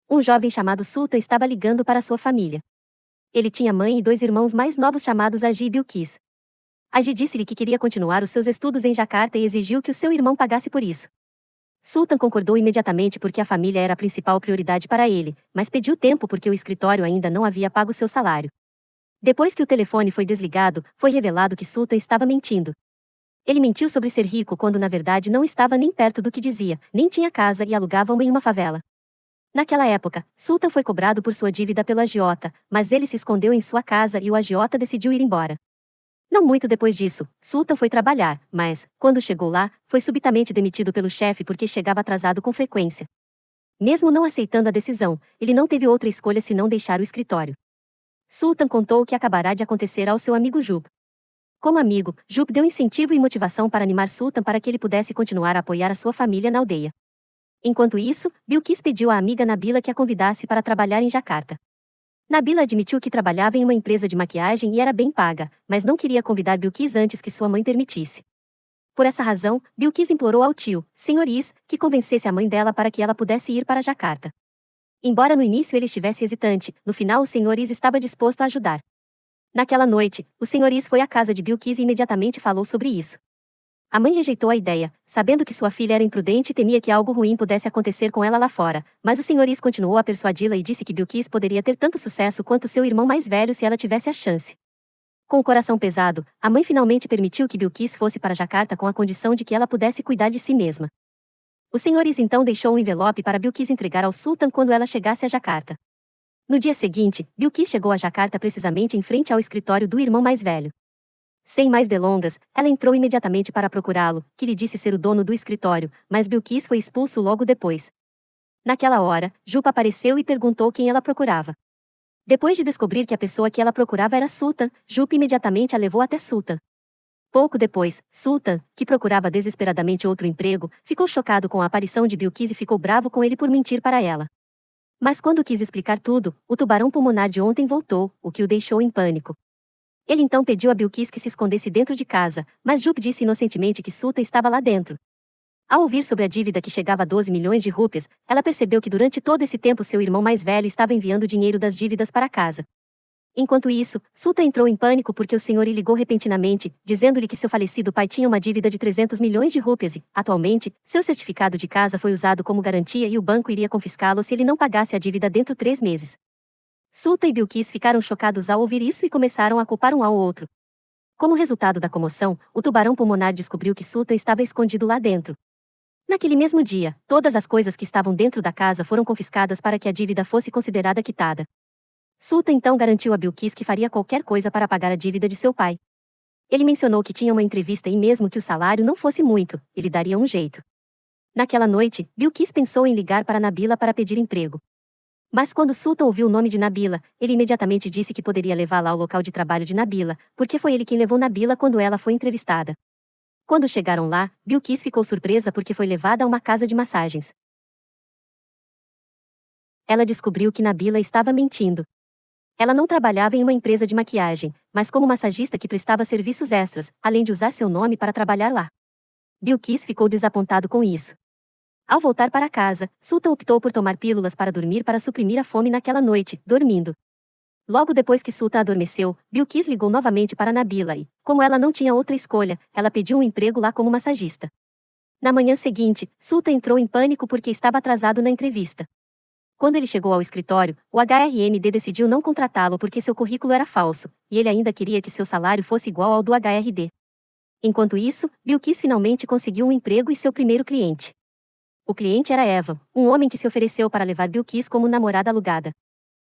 Um jovem chamado Sultan estava ligando para sua família. Ele tinha mãe e dois irmãos mais novos chamados Agi e Bilquis. Agi disse-lhe que queria continuar os seus estudos em Jacarta e exigiu que o seu irmão pagasse por isso. Sultan concordou imediatamente porque a família era a principal prioridade para ele, mas pediu tempo porque o escritório ainda não havia pago seu salário. Depois que o telefone foi desligado, foi revelado que Sultan estava mentindo. Ele mentiu sobre ser rico quando na verdade não estava nem perto do que dizia, nem tinha casa e alugava uma em uma favela. Naquela época, Sultan foi cobrado por sua dívida pelo agiota, mas ele se escondeu em sua casa e o agiota decidiu ir embora. Não muito depois disso, Sultan foi trabalhar, mas, quando chegou lá, foi subitamente demitido pelo chefe porque chegava atrasado com frequência. Mesmo não aceitando a decisão, ele não teve outra escolha senão deixar o escritório. Sultan contou o que acabará de acontecer ao seu amigo Jub. Como amigo, Jub deu incentivo e motivação para animar Sultan para que ele pudesse continuar a apoiar a sua família na aldeia. Enquanto isso, Bilquis pediu à amiga Nabila que a convidasse para trabalhar em Jacarta. Nabila admitiu que trabalhava em uma empresa de maquiagem e era bem paga, mas não queria convidar Bilquis antes que sua mãe permitisse. Por essa razão, Bilquis implorou ao tio, Senhor Is, que convencesse a mãe dela para que ela pudesse ir para Jacarta. Embora no início ele estivesse hesitante, no final o Senhor Is estava disposto a ajudar. Naquela noite, o Senhor Is foi à casa de Bilquis e imediatamente falou sobre isso. A mãe rejeitou a ideia, sabendo que sua filha era imprudente e temia que algo ruim pudesse acontecer com ela lá fora, mas o Senhor Is continuou a persuadi-la e disse que Bilquis poderia ter tanto sucesso quanto seu irmão mais velho se ela tivesse a chance. Com o coração pesado, a mãe finalmente permitiu que Bilquis fosse para Jacarta com a condição de que ela pudesse cuidar de si mesma. O Senhor Is então deixou um envelope para Bilquis entregar ao Sultan quando ela chegasse a Jacarta. No dia seguinte, Bilquis chegou a Jacarta precisamente em frente ao escritório do irmão mais velho. Sem mais delongas, ela entrou imediatamente para procurá-lo, que lhe disse ser o dono do escritório, mas Bilquis foi expulso logo depois. Naquela hora, Jupa apareceu e perguntou quem ela procurava. Depois de descobrir que a pessoa que ela procurava era Sultan, Jupa imediatamente a levou até Sultan. Pouco depois, Sultan, que procurava desesperadamente outro emprego, ficou chocado com a aparição de Bilquis e ficou bravo com ele por mentir para ela. Mas quando quis explicar tudo, o tubarão pulmonar de ontem voltou, o que o deixou em pânico. Ele então pediu a Bilquis que se escondesse dentro de casa, mas Jup disse inocentemente que Sultan estava lá dentro. Ao ouvir sobre a dívida que chegava a 12 milhões de rúpias, ela percebeu que durante todo esse tempo seu irmão mais velho estava enviando dinheiro das dívidas para casa. Enquanto isso, Sultan entrou em pânico porque o senhor lhe ligou repentinamente, dizendo-lhe que seu falecido pai tinha uma dívida de 300 milhões de rúpias e, atualmente, seu certificado de casa foi usado como garantia e o banco iria confiscá-lo se ele não pagasse a dívida dentro de 3 meses. Sultan e Bilquis ficaram chocados ao ouvir isso e começaram a culpar um ao outro. Como resultado da comoção, o tubarão pulmonar descobriu que Sultan estava escondido lá dentro. Naquele mesmo dia, todas as coisas que estavam dentro da casa foram confiscadas para que a dívida fosse considerada quitada. Sultan então garantiu a Bilquis que faria qualquer coisa para pagar a dívida de seu pai. Ele mencionou que tinha uma entrevista e mesmo que o salário não fosse muito, ele daria um jeito. Naquela noite, Bilquis pensou em ligar para Nabila para pedir emprego. Mas quando Sultan ouviu o nome de Nabila, ele imediatamente disse que poderia levá-la ao local de trabalho de Nabila, porque foi ele quem levou Nabila quando ela foi entrevistada. Quando chegaram lá, Bilquis ficou surpresa porque foi levada a uma casa de massagens. Ela descobriu que Nabila estava mentindo. Ela não trabalhava em uma empresa de maquiagem, mas como massagista que prestava serviços extras, além de usar seu nome para trabalhar lá. Bilquis ficou desapontado com isso. Ao voltar para casa, Sultan optou por tomar pílulas para dormir para suprimir a fome naquela noite, dormindo. Logo depois que Sultan adormeceu, Bilquis ligou novamente para Nabila e, como ela não tinha outra escolha, ela pediu um emprego lá como massagista. Na manhã seguinte, Sultan entrou em pânico porque estava atrasado na entrevista. Quando ele chegou ao escritório, o HRMD decidiu não contratá-lo porque seu currículo era falso, e ele ainda queria que seu salário fosse igual ao do HRD. Enquanto isso, Bilquis finalmente conseguiu um emprego e seu primeiro cliente. O cliente era Eva, um homem que se ofereceu para levar Bilquis como namorada alugada.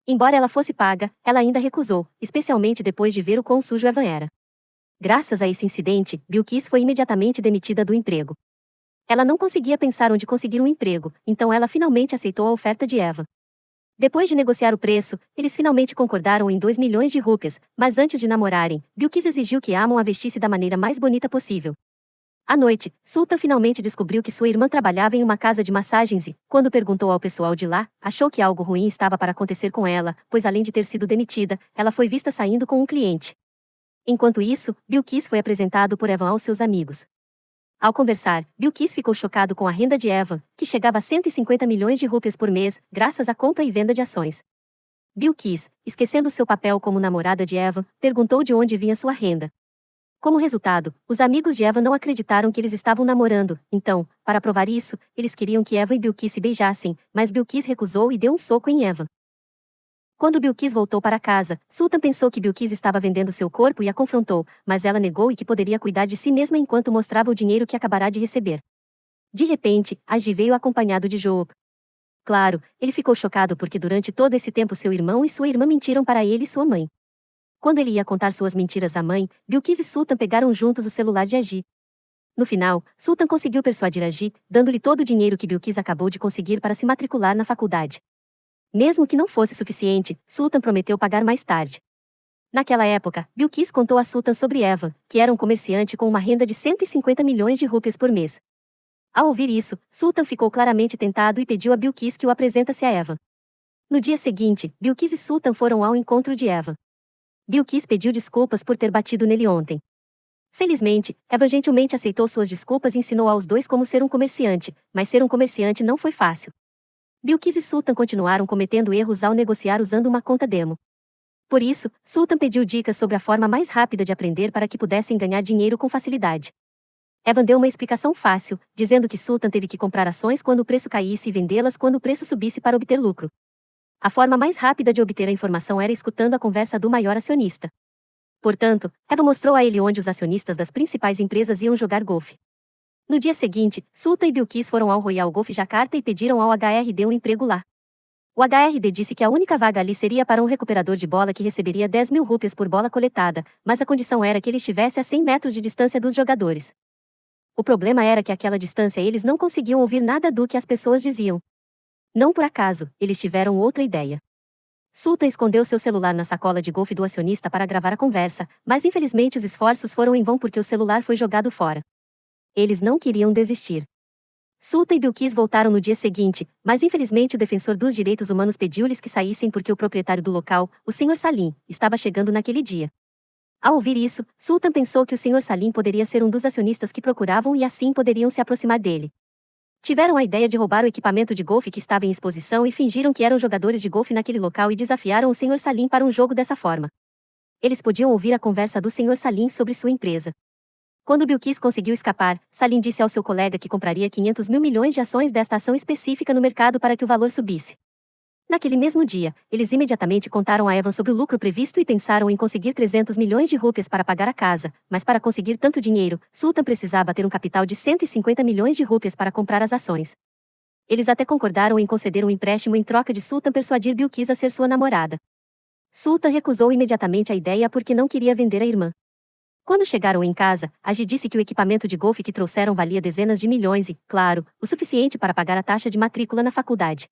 Embora ela fosse paga, ela ainda recusou, especialmente depois de ver o quão sujo Evan era. Graças a esse incidente, Bilquis foi imediatamente demitida do emprego. Ela não conseguia pensar onde conseguir um emprego, então ela finalmente aceitou a oferta de Eva. Depois de negociar o preço, eles finalmente concordaram em 2 milhões de rúpias, mas antes de namorarem, Bilquis exigiu que Amon a vestisse da maneira mais bonita possível. À noite, Sultan finalmente descobriu que sua irmã trabalhava em uma casa de massagens e, quando perguntou ao pessoal de lá, achou que algo ruim estava para acontecer com ela, pois além de ter sido demitida, ela foi vista saindo com um cliente. Enquanto isso, Bilquis foi apresentado por Evan aos seus amigos. Ao conversar, Bilquis ficou chocado com a renda de Evan, que chegava a 150 milhões de rúpias por mês, graças à compra e venda de ações. Bilquis, esquecendo seu papel como namorada de Evan, perguntou de onde vinha sua renda. Como resultado, os amigos de Evan não acreditaram que eles estavam namorando, então, para provar isso, eles queriam que Evan e Bilquis se beijassem, mas Bilquis recusou e deu um soco em Evan. Quando Bilquis voltou para casa, Sultan pensou que Bilquis estava vendendo seu corpo e a confrontou, mas ela negou e que poderia cuidar de si mesma enquanto mostrava o dinheiro que acabará de receber. De repente, Agi veio acompanhado de Job. Claro, ele ficou chocado porque durante todo esse tempo seu irmão e sua irmã mentiram para ele e sua mãe. Quando ele ia contar suas mentiras à mãe, Bilquis e Sultan pegaram juntos o celular de Agi. No final, Sultan conseguiu persuadir Agi, dando-lhe todo o dinheiro que Bilquis acabou de conseguir para se matricular na faculdade. Mesmo que não fosse suficiente, Sultan prometeu pagar mais tarde. Naquela época, Bilquis contou a Sultan sobre Evan, que era um comerciante com uma renda de 150 milhões de rúpias por mês. Ao ouvir isso, Sultan ficou claramente tentado e pediu a Bilquis que o apresentasse a Evan. No dia seguinte, Bilquis e Sultan foram ao encontro de Evan. Bilquis pediu desculpas por ter batido nele ontem. Felizmente, Evan gentilmente aceitou suas desculpas e ensinou aos dois como ser um comerciante, mas ser um comerciante não foi fácil. Bilquis e Sultan continuaram cometendo erros ao negociar usando uma conta demo. Por isso, Sultan pediu dicas sobre a forma mais rápida de aprender para que pudessem ganhar dinheiro com facilidade. Evan deu uma explicação fácil, dizendo que Sultan teve que comprar ações quando o preço caísse e vendê-las quando o preço subisse para obter lucro. A forma mais rápida de obter a informação era escutando a conversa do maior acionista. Portanto, Evan mostrou a ele onde os acionistas das principais empresas iam jogar golfe. No dia seguinte, Sultan e Bilquis foram ao Royal Golf Jakarta e pediram ao HRD um emprego lá. O HRD disse que a única vaga ali seria para um recuperador de bola que receberia 10 mil rúpias por bola coletada, mas a condição era que ele estivesse a 100 metros de distância dos jogadores. O problema era que àquela distância eles não conseguiam ouvir nada do que as pessoas diziam. Não por acaso, eles tiveram outra ideia. Sultan escondeu seu celular na sacola de golfe do acionista para gravar a conversa, mas infelizmente os esforços foram em vão porque o celular foi jogado fora. Eles não queriam desistir. Sultan e Bilquis voltaram no dia seguinte, mas infelizmente o defensor dos direitos humanos pediu-lhes que saíssem porque o proprietário do local, o Sr. Salim, estava chegando naquele dia. Ao ouvir isso, Sultan pensou que o Sr. Salim poderia ser um dos acionistas que procuravam e assim poderiam se aproximar dele. Tiveram a ideia de roubar o equipamento de golfe que estava em exposição e fingiram que eram jogadores de golfe naquele local e desafiaram o Sr. Salim para um jogo dessa forma. Eles podiam ouvir a conversa do Sr. Salim sobre sua empresa. Quando Bilquis conseguiu escapar, Salim disse ao seu colega que compraria 500 mil milhões de ações desta ação específica no mercado para que o valor subisse. Naquele mesmo dia, eles imediatamente contaram a Evan sobre o lucro previsto e pensaram em conseguir 300 milhões de rúpias para pagar a casa, mas para conseguir tanto dinheiro, Sultan precisava ter um capital de 150 milhões de rúpias para comprar as ações. Eles até concordaram em conceder um empréstimo em troca de Sultan persuadir Bilquis a ser sua namorada. Sultan recusou imediatamente a ideia porque não queria vender a irmã. Quando chegaram em casa, Agi disse que o equipamento de golfe que trouxeram valia dezenas de milhões e, claro, o suficiente para pagar a taxa de matrícula na faculdade.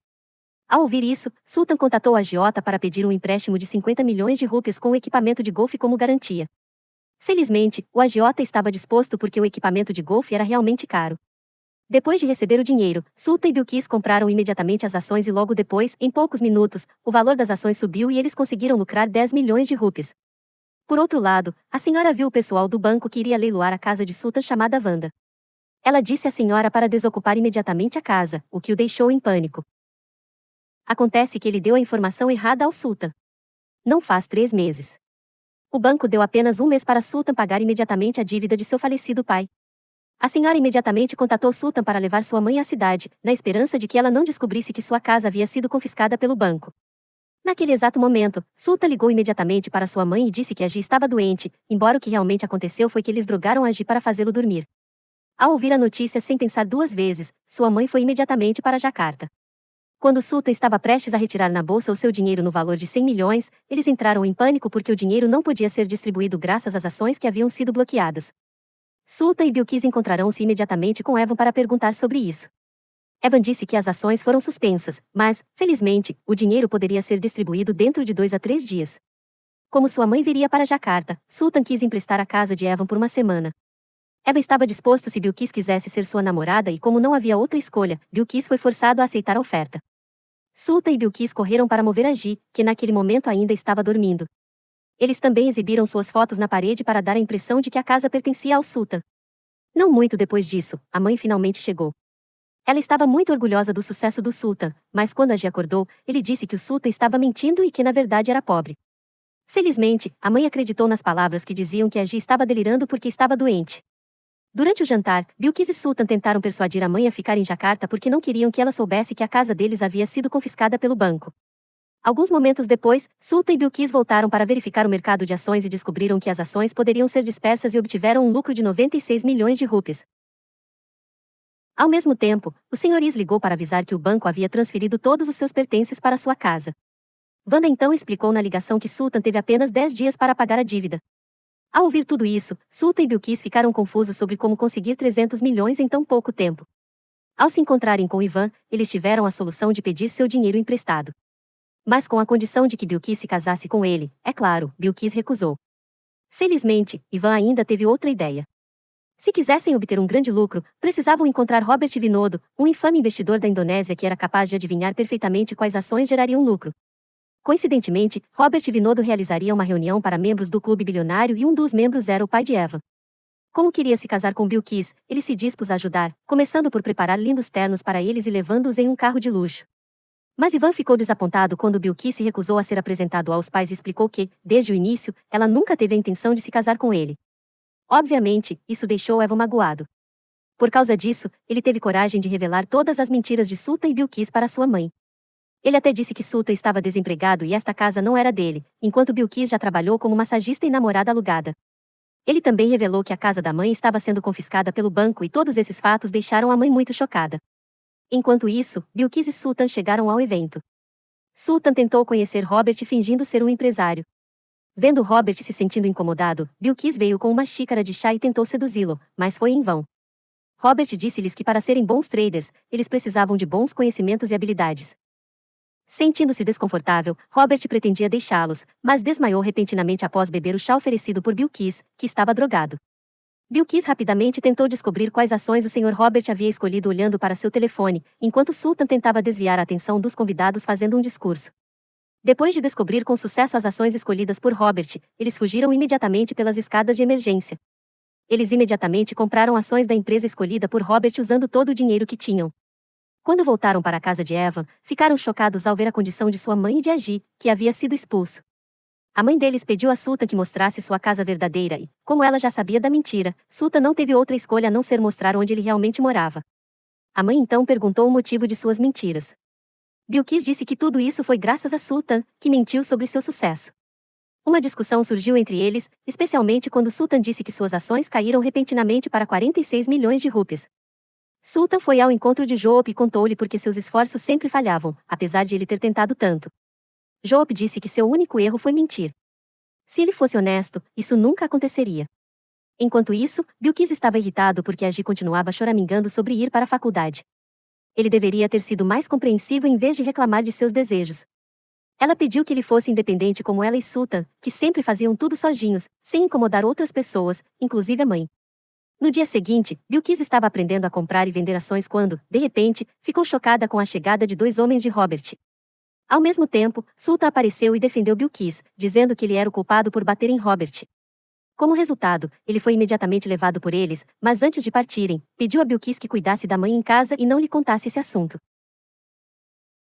Ao ouvir isso, Sultan contatou a agiota para pedir um empréstimo de 50 milhões de rúpias com o equipamento de golfe como garantia. Felizmente, o agiota estava disposto porque o equipamento de golfe era realmente caro. Depois de receber o dinheiro, Sultan e Bilquis compraram imediatamente as ações e logo depois, em poucos minutos, o valor das ações subiu e eles conseguiram lucrar 10 milhões de rúpias. Por outro lado, a senhora viu o pessoal do banco que iria leiloar a casa de Sultan chamada Wanda. Ela disse à senhora para desocupar imediatamente a casa, o que o deixou em pânico. Acontece que ele deu a informação errada ao Sultan. Não faz 3 meses. O banco deu apenas um mês para Sultan pagar imediatamente a dívida de seu falecido pai. A senhora imediatamente contatou Sultan para levar sua mãe à cidade, na esperança de que ela não descobrisse que sua casa havia sido confiscada pelo banco. Naquele exato momento, Sultan ligou imediatamente para sua mãe e disse que Agi estava doente, embora o que realmente aconteceu foi que eles drogaram Agi para fazê-lo dormir. Ao ouvir a notícia sem pensar 2 vezes, sua mãe foi imediatamente para Jakarta. Quando Sultan estava prestes a retirar na bolsa o seu dinheiro no valor de 100 milhões, eles entraram em pânico porque o dinheiro não podia ser distribuído graças às ações que haviam sido bloqueadas. Sultan e Bilquis encontrarão-se imediatamente com Evan para perguntar sobre isso. Evan disse que as ações foram suspensas, mas, felizmente, o dinheiro poderia ser distribuído dentro de 2 a 3 dias. Como sua mãe viria para Jakarta, Sultan quis emprestar a casa de Evan por uma semana. Evan estava disposto se Bilquis quisesse ser sua namorada e como não havia outra escolha, Bilquis foi forçado a aceitar a oferta. Sultan e Bilquis correram para mover Agi, que naquele momento ainda estava dormindo. Eles também exibiram suas fotos na parede para dar a impressão de que a casa pertencia ao Sultan. Não muito depois disso, a mãe finalmente chegou. Ela estava muito orgulhosa do sucesso do Sultan, mas quando Agi acordou, ele disse que o Sultan estava mentindo e que na verdade era pobre. Felizmente, a mãe acreditou nas palavras que diziam que Agi estava delirando porque estava doente. Durante o jantar, Bilquis e Sultan tentaram persuadir a mãe a ficar em Jacarta porque não queriam que ela soubesse que a casa deles havia sido confiscada pelo banco. Alguns momentos depois, Sultan e Bilquis voltaram para verificar o mercado de ações e descobriram que as ações poderiam ser dispersas e obtiveram um lucro de 96 milhões de rupias. Ao mesmo tempo, o senhoriz ligou para avisar que o banco havia transferido todos os seus pertences para sua casa. Wanda então explicou na ligação que Sultan teve apenas 10 dias para pagar a dívida. Ao ouvir tudo isso, Sultan e Bilquis ficaram confusos sobre como conseguir 300 milhões em tão pouco tempo. Ao se encontrarem com Ivan, eles tiveram a solução de pedir seu dinheiro emprestado. Mas com a condição de que Bilquis se casasse com ele, é claro, Bilquis recusou. Felizmente, Ivan ainda teve outra ideia. Se quisessem obter um grande lucro, precisavam encontrar Robert Vinodo, um infame investidor da Indonésia que era capaz de adivinhar perfeitamente quais ações gerariam lucro. Coincidentemente, Robert Vinodo realizaria uma reunião para membros do clube bilionário e um dos membros era o pai de Eva. Como queria se casar com Bilquis, ele se dispôs a ajudar, começando por preparar lindos ternos para eles e levando-os em um carro de luxo. Mas Ivan ficou desapontado quando Bilquis se recusou a ser apresentado aos pais e explicou que, desde o início, ela nunca teve a intenção de se casar com ele. Obviamente, isso deixou Eva magoado. Por causa disso, ele teve coragem de revelar todas as mentiras de Sultan e Bilquis para sua mãe. Ele até disse que Sultan estava desempregado e esta casa não era dele, enquanto Bilquis já trabalhou como massagista e namorada alugada. Ele também revelou que a casa da mãe estava sendo confiscada pelo banco e todos esses fatos deixaram a mãe muito chocada. Enquanto isso, Bilquis e Sultan chegaram ao evento. Sultan tentou conhecer Robert fingindo ser um empresário. Vendo Robert se sentindo incomodado, Bilquis veio com uma xícara de chá e tentou seduzi-lo, mas foi em vão. Robert disse-lhes que para serem bons traders, eles precisavam de bons conhecimentos e habilidades. Sentindo-se desconfortável, Robert pretendia deixá-los, mas desmaiou repentinamente após beber o chá oferecido por Bilquis, que estava drogado. Bilquis rapidamente tentou descobrir quais ações o Sr. Robert havia escolhido olhando para seu telefone, enquanto Sultan tentava desviar a atenção dos convidados fazendo um discurso. Depois de descobrir com sucesso as ações escolhidas por Robert, eles fugiram imediatamente pelas escadas de emergência. Eles imediatamente compraram ações da empresa escolhida por Robert usando todo o dinheiro que tinham. Quando voltaram para a casa de Evan, ficaram chocados ao ver a condição de sua mãe e de Agi, que havia sido expulso. A mãe deles pediu a Sultan que mostrasse sua casa verdadeira e, como ela já sabia da mentira, Sultan não teve outra escolha a não ser mostrar onde ele realmente morava. A mãe então perguntou o motivo de suas mentiras. Bilquis disse que tudo isso foi graças a Sultan, que mentiu sobre seu sucesso. Uma discussão surgiu entre eles, especialmente quando Sultan disse que suas ações caíram repentinamente para 46 milhões de rupias. Sultan foi ao encontro de Joop e contou-lhe porque seus esforços sempre falhavam, apesar de ele ter tentado tanto. Joop disse que seu único erro foi mentir. Se ele fosse honesto, isso nunca aconteceria. Enquanto isso, Bilquis estava irritado porque Agi continuava choramingando sobre ir para a faculdade. Ele deveria ter sido mais compreensivo em vez de reclamar de seus desejos. Ela pediu que ele fosse independente como ela e Sultan, que sempre faziam tudo sozinhos, sem incomodar outras pessoas, inclusive a mãe. No dia seguinte, Bilquis estava aprendendo a comprar e vender ações quando, de repente, ficou chocada com a chegada de dois homens de Robert. Ao mesmo tempo, Sultan apareceu e defendeu Bilquis, dizendo que ele era o culpado por bater em Robert. Como resultado, ele foi imediatamente levado por eles, mas antes de partirem, pediu a Bilquis que cuidasse da mãe em casa e não lhe contasse esse assunto.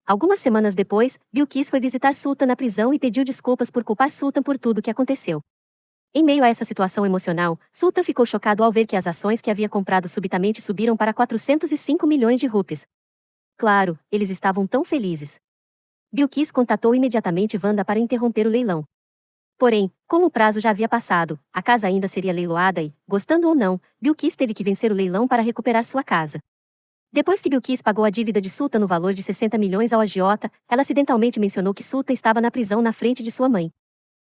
Algumas semanas depois, Bilquis foi visitar Sultan na prisão e pediu desculpas por culpar Sultan por tudo o que aconteceu. Em meio a essa situação emocional, Sultan ficou chocado ao ver que as ações que havia comprado subitamente subiram para 405 milhões de rupias. Claro, eles estavam tão felizes. Bilquis contatou imediatamente Wanda para interromper o leilão. Porém, como o prazo já havia passado, a casa ainda seria leiloada e, gostando ou não, Bilquis teve que vencer o leilão para recuperar sua casa. Depois que Bilquis pagou a dívida de Sultan no valor de 60 milhões ao agiota, ela acidentalmente mencionou que Sultan estava na prisão na frente de sua mãe.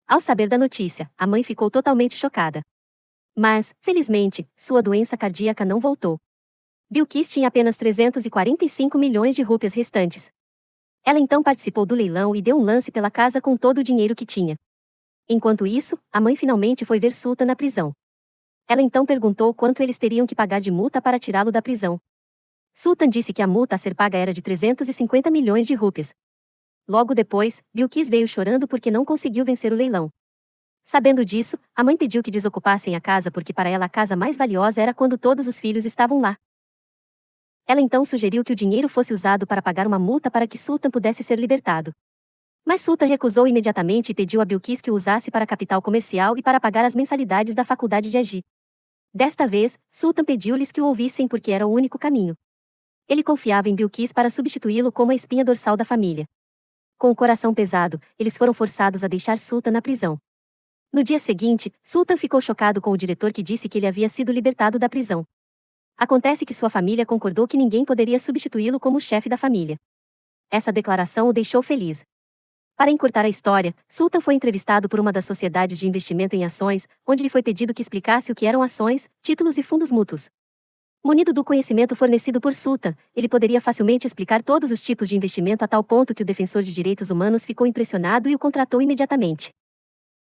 Ao saber da notícia, a mãe ficou totalmente chocada. Mas, felizmente, sua doença cardíaca não voltou. Bilquis tinha apenas 345 milhões de rupias restantes. Ela então participou do leilão e deu um lance pela casa com todo o dinheiro que tinha. Enquanto isso, a mãe finalmente foi ver Sultan na prisão. Ela então perguntou quanto eles teriam que pagar de multa para tirá-lo da prisão. Sultan disse que a multa a ser paga era de 350 milhões de rupias. Logo depois, Bilquis veio chorando porque não conseguiu vencer o leilão. Sabendo disso, a mãe pediu que desocupassem a casa porque para ela a casa mais valiosa era quando todos os filhos estavam lá. Ela então sugeriu que o dinheiro fosse usado para pagar uma multa para que Sultan pudesse ser libertado. Mas Sultan recusou imediatamente e pediu a Bilquis que o usasse para a capital comercial e para pagar as mensalidades da faculdade de Agi. Desta vez, Sultan pediu-lhes que o ouvissem porque era o único caminho. Ele confiava em Bilquis para substituí-lo como a espinha dorsal da família. Com o coração pesado, eles foram forçados a deixar Sultan na prisão. No dia seguinte, Sultan ficou chocado com o diretor que disse que ele havia sido libertado da prisão. Acontece que sua família concordou que ninguém poderia substituí-lo como chefe da família. Essa declaração o deixou feliz. Para encurtar a história, Sultan foi entrevistado por uma das sociedades de investimento em ações, onde lhe foi pedido que explicasse o que eram ações, títulos e fundos mútuos. Munido do conhecimento fornecido por Sultan, ele poderia facilmente explicar todos os tipos de investimento a tal ponto que o defensor de direitos humanos ficou impressionado e o contratou imediatamente.